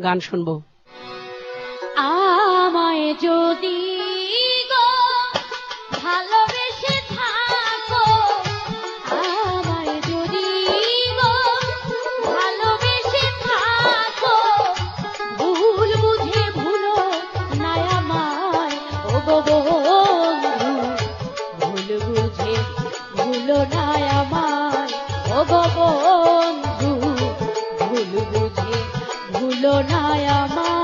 গান শুনবো। আমায় যদি গো ভালোবেসে থাকো, আমায় যদি গো ভালোবেসে থাকো, ভুল বুঝে ভুলো না আমায় ও গো বন্ধু, ভুল বুঝে ভুলো না আমায় ও গো বন্ধু, ভুল বুঝে ভুলো না আমায়।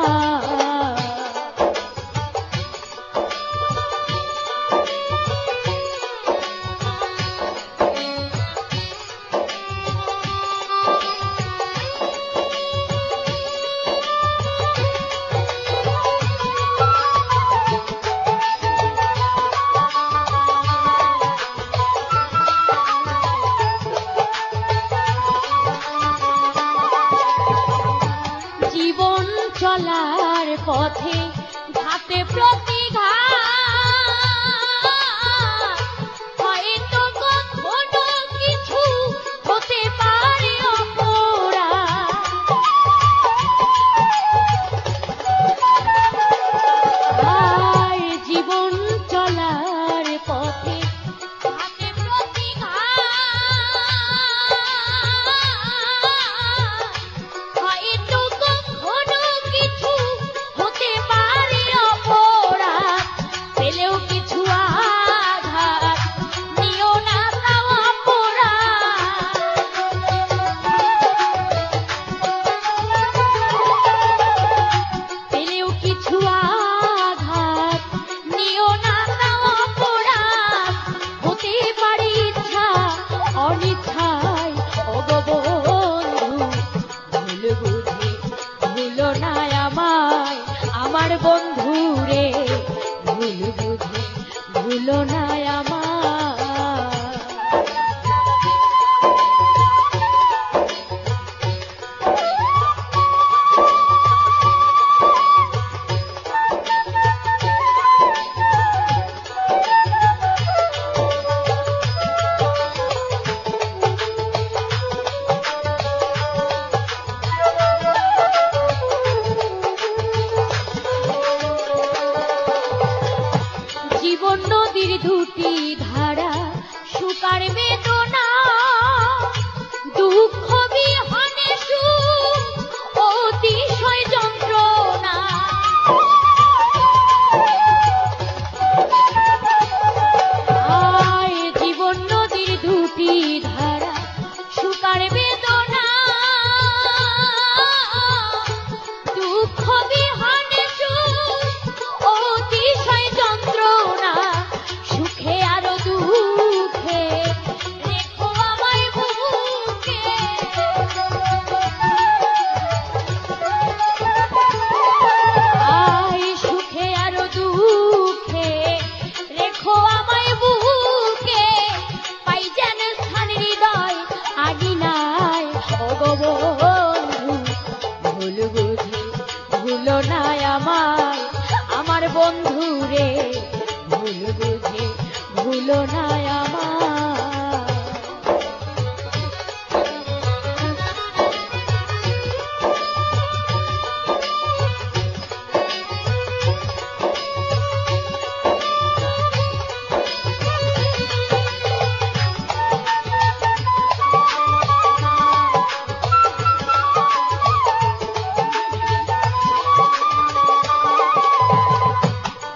চলার পথে ঘাটে প্রতি হয়তো কখনো কিছু হতে পারে অপরাধ, জীবন চলার পথে ঘাটে প্রতি হয়তো কখনো কিছু হতে পারে অপরাধ, পেলেও কিছু আঘাত নিও না তাও অপরাধ, পেলেও কিছু আঘাত নিও না তাও অপরাধ, হতে পারে ইচ্ছা অনিচ্ছায় ও গো বন্ধু, ভুল বুঝে ভুলো না আমায় আমার বন্ধু রে, ভুল বুঝে ভুলো না আমায়। জীবন নদীর দুটি ধারা, সুকার বেদনা, দুঃখ বিহনে সুখ, অতিশয় যন্ত্রণা। জীবন নদীর দুটি ধারা, সুকার বেদনা, দুঃখ বিহনে সুখ, অতিশয় যন্ত্রণা। সুখে আরো দুঃখে রেখো আমায় বুকে, সুখে আরো দুঃখে রেখো আমায় বুকে, পাই যেন স্থান হৃদয় আগিনায় ও গো বন্ধু, ভুল বুঝে ভুলো না আমায় আমার বন্ধু রে, ভুল বুঝে ভুলো না আমায়।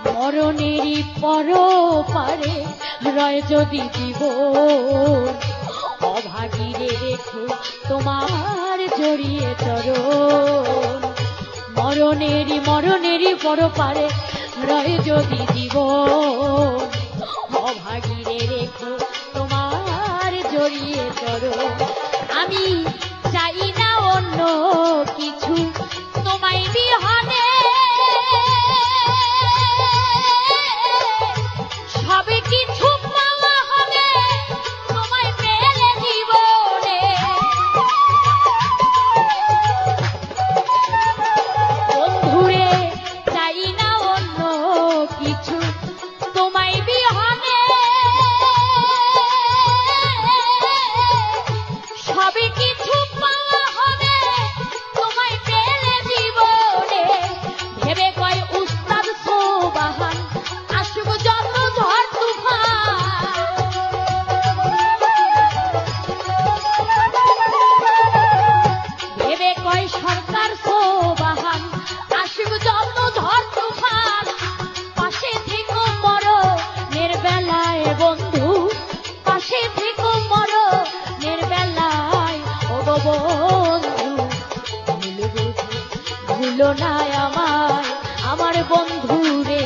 মরণেরই পরপারে রয় যদি জীবন, অভাগীরে রেখো তোমার জড়িয়ে চরণ। মরণেরই পরপারে রয় যদি জীবন, অভাগীরে রেখো তোমার জড়িয়ে চরণ। আমি চাই না অন্য কিছু তোমায় বিহনে, সবে কিছু পাওয়া হবে তোমায় পেলে জীবনে। বন্ধুরে চাই না অন্য কিছু তোমায় বিহনে, সবে কিছু পাওয়া হবে তোমায় পেলে ভুলো না আমায় আমার বন্ধু রে,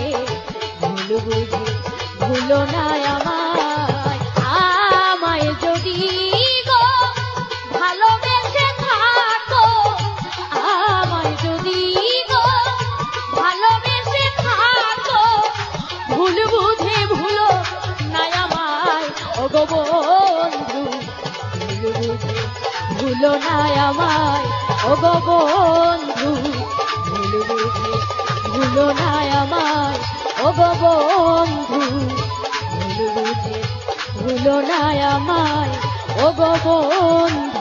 ভুল বুঝে ভুলো না আমায়। আমায় যদি গো ভালোবেসে থাকো, আমায় যদি গো ভালোবেসে থাকো, ভুল বুঝে ভুলো না আমায় ও গো বন্ধু, ভুল বুঝে ভুলো না আমায় ও গো বন্ধু, ভুল বুঝে ভুলো না আমায় ও গো বন্ধু, ভুল বুঝে ভুলো না আমায় ও গো বন্ধু।